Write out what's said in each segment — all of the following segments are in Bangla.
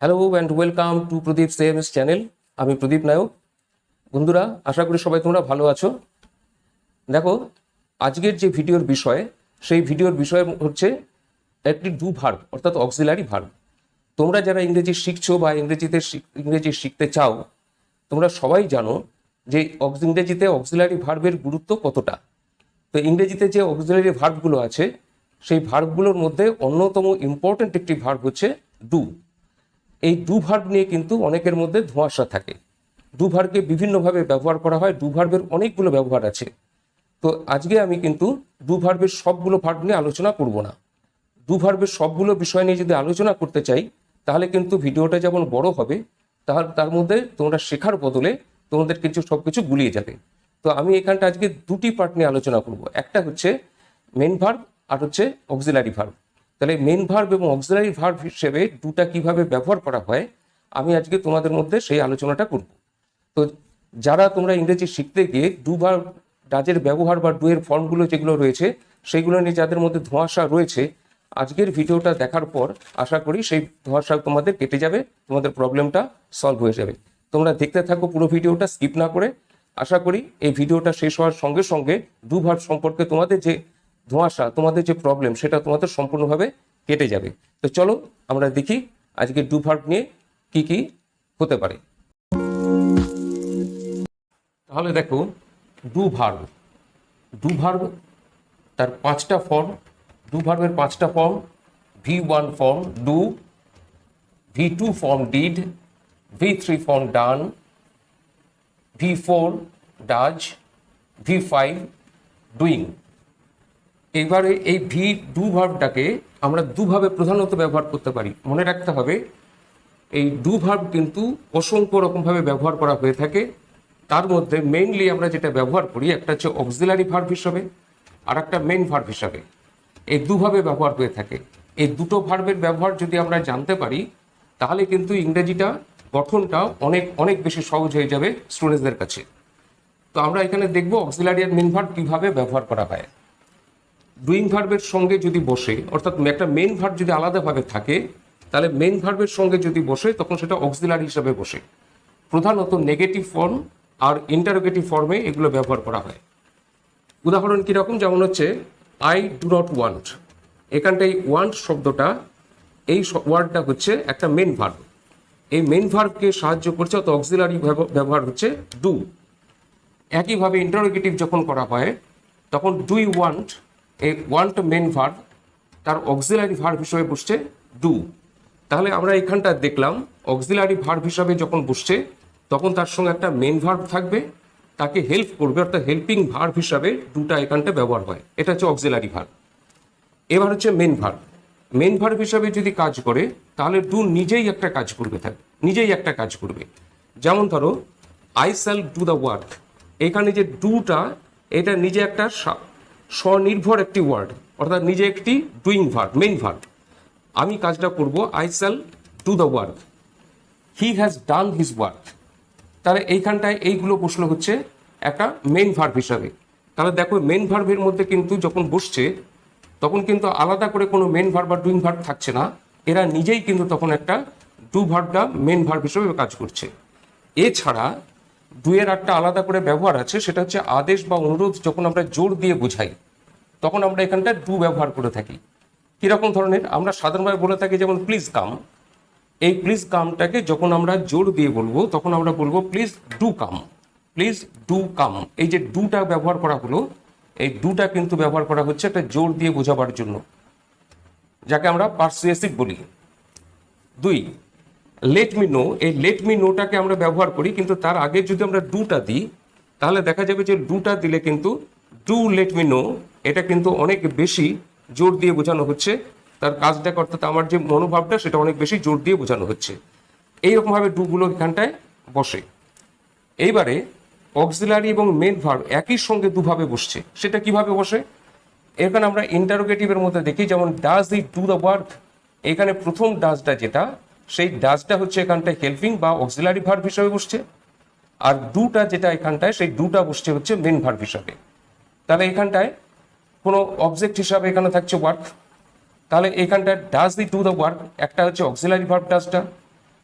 Hello and welcome to Pradip'samsChannel। আমি প্রদীপ নায়ক। বন্ধুরা, আশা করি সবাই তোমরা ভালো আছো। দেখো, আজকের যে ভিডিওর বিষয়, সেই ভিডিওর বিষয় হচ্ছে একটি ডু ভার্ব অর্থাৎ অক্সিলারি ভার্ব। তোমরা যারা ইংরেজি শিখছো বা ইংরেজি শিখতে চাও, তোমরা সবাই জানো যে ইংরেজিতে অক্সিলারি ভার্বের গুরুত্ব কতটা। তো ইংরেজিতে যে অক্সিলারি ভার্বগুলো আছে, সেই ভার্বগুলোর মধ্যে অন্যতম ইম্পর্ট্যান্ট একটি ভার্ব হচ্ছে ডু। এই ডু ভার্ব নিয়ে কিন্তু অনেকের মধ্যে ধোঁয়াশা থাকে। ডু ভার্বকে বিভিন্নভাবে ব্যবহার করা হয়, ডু ভার্বের অনেকগুলো ব্যবহার আছে। তো আজকে আমি কিন্তু ডু ভার্বের সবগুলো ভার্ব নিয়ে আলোচনা করব না। ডু ভার্বের সবগুলো বিষয় নিয়ে যদি আলোচনা করতে চাই, তাহলে কিন্তু ভিডিওটা যেমন বড় হবে, তার মধ্যে তোমরা শেখার বদলে তোমাদের সবকিছু গুলিয়ে যাবে। তো আমি এখানটা আজকে দুটি পার্ট নিয়ে আলোচনা করব। একটা হচ্ছে মেন ভার্ব আর হচ্ছে অক্সিলারি ভার্ব। তাহলে মেন ভার্ব এবং অক্সিলারি ভার্ব হিসেবে ডুটা কিভাবে ব্যবহার করা হয়, আমি আজকে তোমাদের মধ্যে সেই আলোচনাটা করব। তো যারা তোমরা ইংরেজি শিখতে গিয়ে ডু বা ডাজের ব্যবহার বা ডু এর ফর্মগুলো যেগুলো রয়েছে, সেগুলো নিয়ে যাদের মধ্যে ধোঁয়াশা রয়েছে, আজকের ভিডিওটা দেখার পর আশা করি সেই ধোঁয়াশা তোমাদের কেটে যাবে, তোমাদের প্রবলেমটা সলভ হয়ে যাবে। তোমরা দেখতে থাকো পুরো ভিডিওটা, স্কিপ না করে। আশা করি এই ভিডিওটা শেষ হওয়ার সঙ্গে সঙ্গে ডু ভার্ব সম্পর্কে তোমাদের যে ধোঁয়াশা, তোমাদের যে প্রবলেম, সেটা তোমাদের সম্পূর্ণভাবে কেটে যাবে। তো চলো আমরা দেখি আজকে ডু ভার্ব নিয়ে কি কি হতে পারে। তাহলে দেখো, ডু ভার্ব তার পাঁচটা ফর্ম। ডু ভার্বের পাঁচটা form: V1 form do, V2 form did, V3 form done, V4 does, V5 doing. এবারে এই ডু ভার্বটাকে আমরা দুভাবে প্রধানত ব্যবহার করতে পারি। মনে রাখতে হবে, এই ডু ভার্ব কিন্তু অসংখ্য রকমভাবে ব্যবহার করা হয়ে থাকে। তার মধ্যে মেইনলি আমরা যেটা ব্যবহার করি, একটা হচ্ছে অক্সিলারি ভার্ব হিসাবে আর একটা মেইন ভার্ব হিসাবে। এই দুভাবে ব্যবহার হয়ে থাকে। এই দুটো ভার্বের ব্যবহার যদি আমরা জানতে পারি, তাহলে কিন্তু ইংরেজিটা গঠনটা অনেক অনেক বেশি সহজ হয়ে যাবে স্টুডেন্টসদের কাছে। তো আমরা এখানে দেখব অক্সিলারি আর মেইন ভার্ব কীভাবে ব্যবহার করা হয়। ডুইং ভার্বের সঙ্গে যদি বসে, অর্থাৎ একটা মেইন ভার্ব যদি আলাদাভাবে থাকে, তাহলে মেইন ভার্বের সঙ্গে যদি বসে, তখন সেটা অক্সিলারি হিসাবে বসে। প্রধানত নেগেটিভ ফর্ম আর ইন্টারোগেটিভ ফর্মে এগুলো ব্যবহার করা হয়। উদাহরণ কীরকম, যেমন হচ্ছে আই ডু নট ওয়ান্ট। এখানটাই ওয়ান্ট শব্দটা, এই ওয়ার্ডটা হচ্ছে একটা মেইন ভার্ব। এই মেইন ভার্বকে সাহায্য করছে, অত অক্সিলারি ব্যবহার হচ্ছে ডু। একইভাবে ইন্টারোগেটিভ যখন করা হয়, তখন ডু ইউ ওয়ান্ট, এই ওয়ান্ট মেইন ভার্ব, তার অক্সিলারি ভার্ব হিসেবে বসছে ডু। তাহলে আমরা এখানটা দেখলাম অক্সিলারি ভার্ব হিসাবে যখন বসছে, তখন তার সঙ্গে একটা মেইন ভার্ব থাকবে, তাকে হেল্প করবে, অর্থাৎ হেল্পিং ভার্ব হিসাবে ডুটা এখানটা ব্যবহার হয়। এটা হচ্ছে অক্সিলারি ভার্ব। এবার হচ্ছে মেইন ভার্ব। মেইন ভার্ব হিসাবে যদি কাজ করে, তাহলে ডু নিজেই একটা কাজ করবে। যেমন ধরো, I shall do the work. এখানে যে ডুটা, এটা নিজে একটা স্বনির্ভর একটি ওয়ার্ড, অর্থাৎ নিজে একটি ডুইং ভার্ব, মেইন ভার্ব। আমি কাজটা করব, I shall do the work, he has done his work. তাহলে এইখানটায় এইগুলো বসলো হচ্ছে একটা মেইন ভার্ব হিসাবে। তাহলে দেখো, মেইন ভার্বের মধ্যে কিন্তু যখন বসছে, তখন কিন্তু আলাদা করে কোনো মেইন ভার্ব বা ডুইং ভার্ব থাকছে না। এরা নিজেই কিন্তু তখন একটা ডু ভার্বটা মেইন ভার্ব হিসেবে কাজ করছে। এছাড়া ডুয়ের একটা আলাদা করে ব্যবহার আছে, সেটা হচ্ছে আদেশ বা অনুরোধ যখন আমরা জোর দিয়ে বোঝাই, তখন আমরা এখানটা ডু ব্যবহার করে থাকি। কীরকম ধরনের, আমরা সাধারণভাবে বলে থাকি, যেমন প্লিজ কাম। এই প্লিজ কামটাকে যখন আমরা জোর দিয়ে বলবো, তখন আমরা বলবো please do come, please do come. এই যে ডুটা ব্যবহার করা হলো, এই ডুটা কিন্তু ব্যবহার করা হচ্ছে একটা জোর দিয়ে বোঝাবার জন্য, যাকে আমরা পারসুয়েসিভ বলি। দুই, লেট মি নো। এই লেট মি নোটাকে আমরা ব্যবহার করি, কিন্তু তার আগে যদি আমরা ডুটা দিই, তাহলে দেখা যাবে যে ডুটা দিলে কিন্তু ডু লেট মি নো, এটা কিন্তু অনেক বেশি জোর দিয়ে বোঝানো হচ্ছে তার কাজটাকে, অর্থাৎ আমার যে মনোভাবটা, সেটা অনেক বেশি জোর দিয়ে বোঝানো হচ্ছে। এইরকমভাবে ডুগুলো এখানটায় বসে। এইবারে অক্সিলারি এবং মেইন ভার্ব একই সঙ্গে দুভাবে বসছে। সেটা কিভাবে বসে, এখানে আমরা ইন্টারোগেটিভের মধ্যে দেখি, যেমন does he do the work. এখানে প্রথম ডাজটা যেটা, সেই ডাজটা হচ্ছে এখানটায় হেল্পিং বা অক্সিলারি ভার্ব হিসাবে বসছে, আর ডুটা যেটা এখানটায়, সেই ডুটা বসছে হচ্ছে মেইন ভার্ব হিসাবে। তাহলে এখানটায় কোনো অবজেক্ট হিসাবে এখানে থাকছে ওয়ার্ক। তাহলে এখানটায় does the do the work, একটা হচ্ছে অক্সিলারি ভার্ব ডাজটা,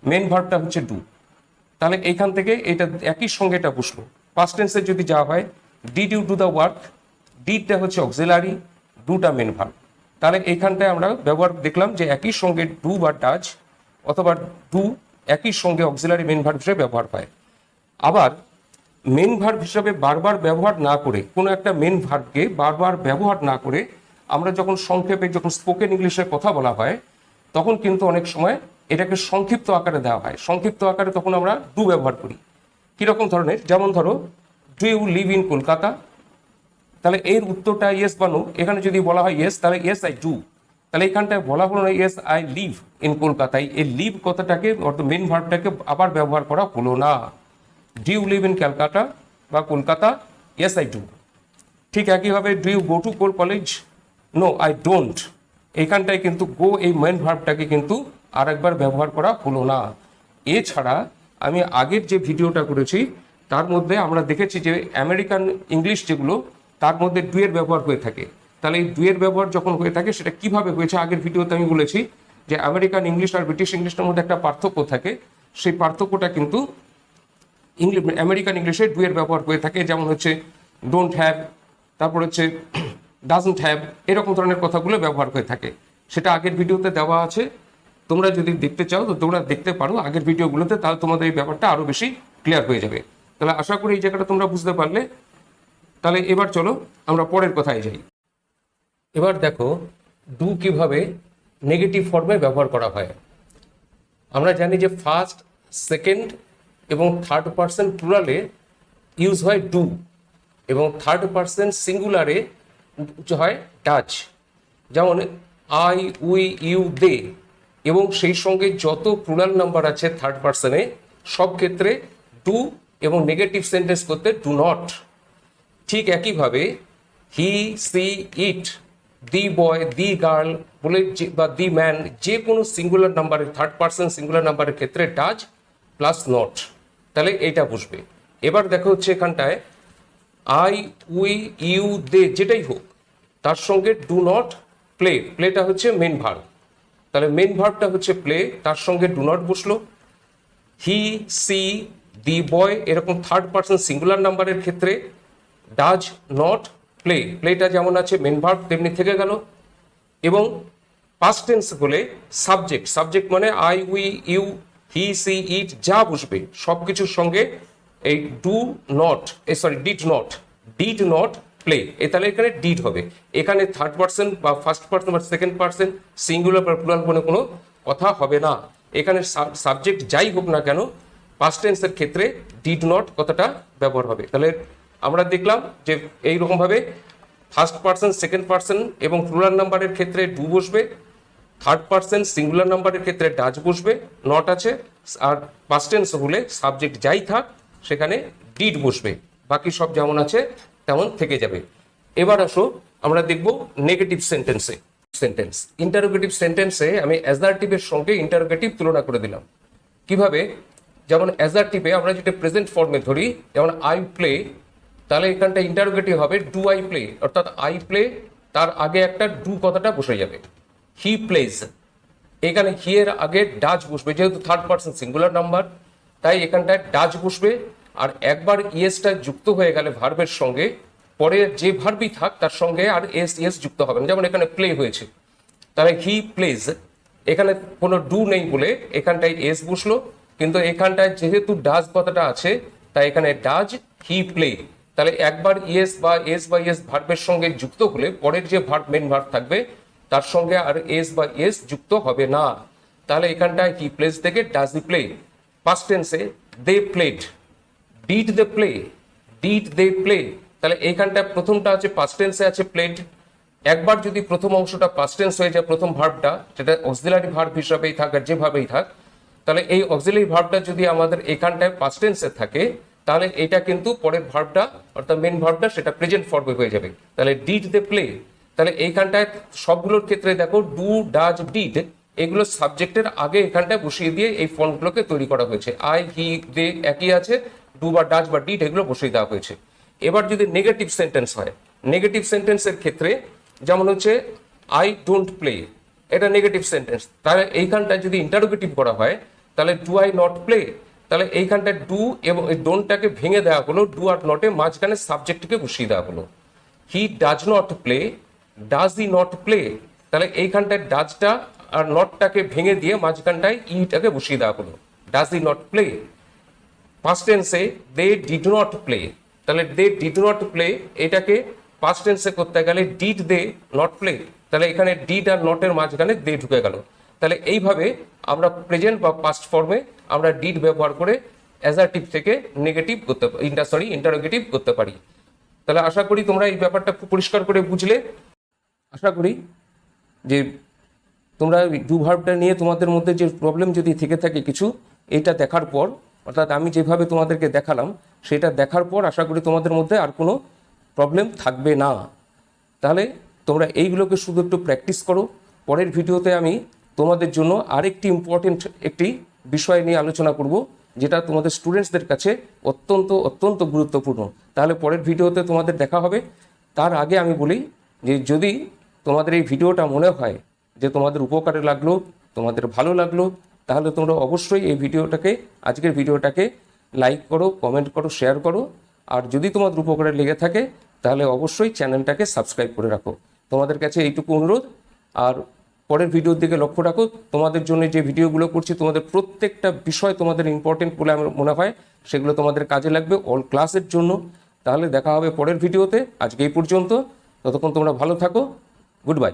মেন ভার্বটা হচ্ছে ডু। তাহলে এইখান থেকে এটা একই সঙ্গে এটা বসলো। পাস্ট টেন্সে যদি যাওয়া হয়, did you do the work, ডিডটা হচ্ছে অক্সিলারি, ডুটা মেন ভার্ব। তাহলে এইখানটায় আমরা ব্যবহার দেখলাম যে একই সঙ্গে ডু বা ডাজ অথবা ডু একই সঙ্গে অক্সিলারি মেন ভার্ব হিসেবে ব্যবহার হয়। আবার মেন ভার্ব হিসাবে বারবার ব্যবহার না করে, কোনো একটা মেন ভার্বকে বারবার ব্যবহার না করে আমরা যখন সংক্ষেপে, যখন স্পোকেন ইংলিশে কথা বলা হয়, তখন কিন্তু অনেক সময় এটাকে সংক্ষিপ্ত আকারে দেওয়া হয়। সংক্ষিপ্ত আকারে তখন আমরা ডু ব্যবহার করি। কীরকম ধরনের? যেমন ধরো, do you live in Kolkata, তাহলে এর উত্তরটা ইয়েস বা নো। এখানে যদি বলা হয় ইয়েস, তাহলে ইয়েস আই ডু। তাহলে এখানটায় বলা হলো না ইয়েস আই লিভ ইন কলকাতায়, এই লিভ কথাটাকে অর্থাৎ মেন ভার্বটাকে আবার ব্যবহার করা হলো না। Do you live in Calcutta বা কলকাতা, ইয়েস আই ডু। ঠিক একইভাবে do you go to college, no I don't. এইখানটায় কিন্তু গো এই মেন ভার্বটাকে কিন্তু আর একবার ব্যবহার করা হলো না। এছাড়া আমি আগের যে ভিডিওটা করেছি তার মধ্যে আমরা দেখেছি যে আমেরিকান ইংলিশ যেগুলো, তার মধ্যে ডু এর ব্যবহার হয়ে থাকে। তাহলে এই ডু এর ব্যবহার যখন হয়ে থাকে সেটা কিভাবে হয়েছে, আগের ভিডিওতে আমি বলেছি যে আমেরিকান ইংলিশ আর ব্রিটিশ ইংলিশের মধ্যে একটা পার্থক্য থাকে। সেই পার্থক্যটা কিন্তু আমেরিকান ইংলিশে ডু এর ব্যবহার হয়ে থাকে। যেমন হচ্ছে ডোন্ট হ্যাভ, তারপর হচ্ছে ডাজন্ট হ্যাভ, এরকম ধরনের কথাগুলো ব্যবহার হয়ে থাকে। সেটা আগের ভিডিওতে দেওয়া আছে, তোমরা যদি দেখতে চাও তো তোমরা দেখতে পারো আগের ভিডিওগুলোতে, তাহলে তোমাদের এই ব্যাপারটা আরও বেশি ক্লিয়ার হয়ে যাবে। তাহলে আশা করি এই জায়গাটা তোমরা বুঝতে পারলে। তাহলে এবার চলো আমরা পরের কথায় যাই। এবার দেখো ডু কিভাবে নেগেটিভ ফর্মে ব্যবহার করা হয়। আমরা জানি যে ফার্স্ট, সেকেন্ড এবং থার্ড পারসন প্লুরালে ইউজ হয় ডু, এবং থার্ড পারসন সিঙ্গুলারে হয় ডাচ। যেমন আই, উই, ইউ, দে, এবং সেই সঙ্গে যত প্লুরাল নাম্বার আছে থার্ড পারসনে সব ক্ষেত্রে ডু, এবং নেগেটিভ সেন্টেন্স করতে ডু নট। ঠিক একইভাবে হি, she, it, the boy, the girl বলে বা দি ম্যান, যে কোনো সিঙ্গুলার নাম্বারের থার্ড পারসন সিঙ্গুলার নাম্বারের ক্ষেত্রে ডাজ প্লাস নট। তাহলে এইটা বুঝবে। এবার দেখো হচ্ছে এখানটায় আই, উই, ইউ, দে যেটাই হোক তার সঙ্গে ডু নট প্লে, প্লেটা হচ্ছে মেন ভার্ব। তাহলে মেন ভার্বটা হচ্ছে প্লে, তার সঙ্গে ডু নট বসলো। হি, সি, দি বয় এরকম থার্ড পারসন সিঙ্গুলার নাম্বারের ক্ষেত্রে ডাজ নট প্লে, প্লেটা যেমন আছে মেন ভার্ব তেমনি থেকে গেল। এবং পাস্ট টেন্স বলে সাবজেক্ট, সাবজেক্ট মানে I, we, you, he, she, it যা বসবে সব কিছুর সঙ্গে এই do not, did not play, তাহলে এখানে ডিড হবে। এখানে থার্ড পারসন বা ফার্স্ট পারসন বা সেকেন্ড পারসন সিঙ্গুলার বা প্লুরাল বলে কোনো কথা হবে না। এখানে সাবজেক্ট যাই হোক না কেন পাস্ট টেন্সের ক্ষেত্রে ডিড নট কথাটা ব্যবহার হবে। তাহলে আমরা দেখলাম যে এইরকমভাবে ফার্স্ট পারসন, সেকেন্ড পারসন এবং প্লুরাল নাম্বারের ক্ষেত্রে ডু বসবে, থার্ড পারসন সিঙ্গুলার নাম্বারের ক্ষেত্রে ডাচ বসবে, নট আছে, আর পাস্ট টেন্স হলে সাবজেক্ট যাই থাক সেখানে ডিড বসবে, বাকি সব যেমন আছে তেমন থেকে যাবে। এবার আসো আমরা দেখব নেগেটিভ সেন্টেন্সে। সেন্টেন্স ইন্টারোগেটিভ সেন্টেন্সে আমি অ্যাজারটিভের সঙ্গে ইন্টারোগেটিভ তুলনা করে দিলাম। কিভাবে? যেমন অ্যাজারটিভে আমরা যেটা প্রেজেন্ট ফর্মে ধরি, যেমন আই প্লে, তাহলে এখানটা ইন্টারোগেটিভ হবে ডু আই প্লে, অর্থাৎ আই প্লে তার আগে একটা ডু কথাটা বসে যাবে। হি প্লেজ, এখানে হি এর আগে ডাচ বসবে, যেহেতু থার্ড পারসন সিঙ্গুলার নাম্বার তাই এখানটায় ডাচ বসবে। আর একবার ইয়েসটা যুক্ত হয়ে গেলে ভার্বের সঙ্গে পরে যে ভার্বই থাক তার সঙ্গে আর এস যুক্ত হবে না। যেমন এখানে প্লে হয়েছে, তাহলে হি প্লেজ, এখানে কোনো ডু নেই বলে এখানটায় এস বসলো, কিন্তু এখানটায় যেহেতু ডাজ কথাটা আছে তাই এখানে ডাজ হি প্লে। তাহলে একবার ইয়েস বা এস ভার্বের সঙ্গে যুক্ত হলে পরের যে ভার্ব মেন ভার্ব থাকবে তার সঙ্গে আর এস বা এস যুক্ত হবে না। তাহলে এখানটায় হি প্লেজ থেকে ডাজ হি প্লে। পাস্ট টেন্সে they played, did they play, did they play, তাহলে এইখানটায় প্রথমটা আছে পাস্ট টেন্সে আছে প্লেড। একবার যদি প্রথম অংশটা পাস্ট টেন্স হয়ে যায়, প্রথম ভার্বটা যেটা অক্সিলারি ভার্ব হিসাবেই থাক আর যেভাবেই থাক, তাহলে এই অক্সিলারি ভার্বটা যদি আমাদের এখানটায় পাস্ট টেন্সে থাকে তাহলে এটা কিন্তু পরের ভার্বটা অর্থাৎ মেন ভার্বটা সেটা প্রেজেন্ট ফর্মে হয়ে যাবে। তাহলে ডিড দে প্লে, তাহলে এইখানটায় সবগুলোর ক্ষেত্রে দেখো ডু, ডাজ, ডিড এগুলো সাবজেক্টের আগে এখানটায় বসিয়ে দিয়ে এই ফর্মগুলোকে তৈরি করা হয়েছে। আই, হি, দে একই আছে, ডু বা ডাজ বা ডিড এগুলো বসিয়ে দেওয়া হয়েছে। এবার যদি নেগেটিভ সেন্টেন্স হয়, নেগেটিভ সেন্টেন্সের ক্ষেত্রে যেমন হচ্ছে আই ডোন্ট প্লে, এটা নেগেটিভ সেন্টেন্স। তাহলে এইখানটায় যদি ইন্টারোগেটিভ করা হয় তাহলে ডু আই নট প্লে, তাহলে এইখানটায় ডু এবং এই ডোন্টটাকে ভেঙে দেওয়া হলো, ডু আর নটে মাঝখানে সাবজেক্টকে বসিয়ে দেওয়া হলো। He does not play, does he not play, তাহলে এইখানটায় ডাজটা আর নটটাকে ভেঙে দিয়ে মাঝখানটায় ইটাকে বসিয়ে দেওয়া হলো, does he not play. Past টেন্সে দে ডিড নট প্লে, তাহলে দে ডিড নট প্লে এটাকে পাস্ট টেন্সে করতে গেলে ডিড দে নট প্লে, তাহলে এখানে ডিড আর নটের মাঝখানে দে ঢুকে গেল। তাহলে এইভাবে আমরা প্রেজেন্ট বা পাস্ট ফর্মে আমরা ডিড ব্যবহার করে অ্যাজারটিভ থেকে নেগেটিভ করতে ইন্টারোগেটিভ করতে পারি। তাহলে আশা করি তোমরা এই ব্যাপারটা খুব পরিষ্কার করে বুঝলে। আশা করি যে তোমরা ডু ভার্বটা নিয়ে তোমাদের মধ্যে যে প্রবলেম যদি থেকে থাকে কিছু, এটা দেখার পর অর্থাৎ আমি যেভাবে তোমাদেরকে দেখালাম সেটা দেখার পর আশা করি তোমাদের মধ্যে আর কোনো প্রবলেম থাকবে না। তাহলে তোমরা এইগুলোকে শুধু একটু প্র্যাকটিস করো। পরের ভিডিওতে আমি তোমাদের জন্য আরেকটি ইম্পর্টেন্ট একটি বিষয় নিয়ে আলোচনা করব, যেটা তোমাদের স্টুডেন্টসদের কাছে অত্যন্ত অত্যন্ত গুরুত্বপূর্ণ। তাহলে পরের ভিডিওতে তোমাদের দেখা হবে। তার আগে আমি বলি যে যদি তোমাদের এই ভিডিওটা মনে হয় যে তোমাদের উপকারে লাগলো, তোমাদের ভালো লাগলো, তাহলে তোমরা অবশ্যই এই ভিডিওটাকে, আজকের ভিডিওটাকে লাইক করো, কমেন্ট করো, শেয়ার করো। আর যদি তোমাদের উপকারে লেগে থাকে তাহলে অবশ্যই চ্যানেলটাকে সাবস্ক্রাইব করে রাখো। তোমাদের কাছে এইটুকু অনুরোধ। আর পরের ভিডিওর দিকে লক্ষ্য রাখো। তোমাদের জন্য যে ভিডিওগুলো করছি তোমাদের প্রত্যেকটা বিষয় তোমাদের ইম্পর্টেন্ট বলে আমার মনে হয়, সেগুলো তোমাদের কাজে লাগবে অল ক্লাসের জন্য। তাহলে দেখা হবে পরের ভিডিওতে। আজকে এই পর্যন্ত, ততক্ষণ তোমরা ভালো থাকো। Good bye.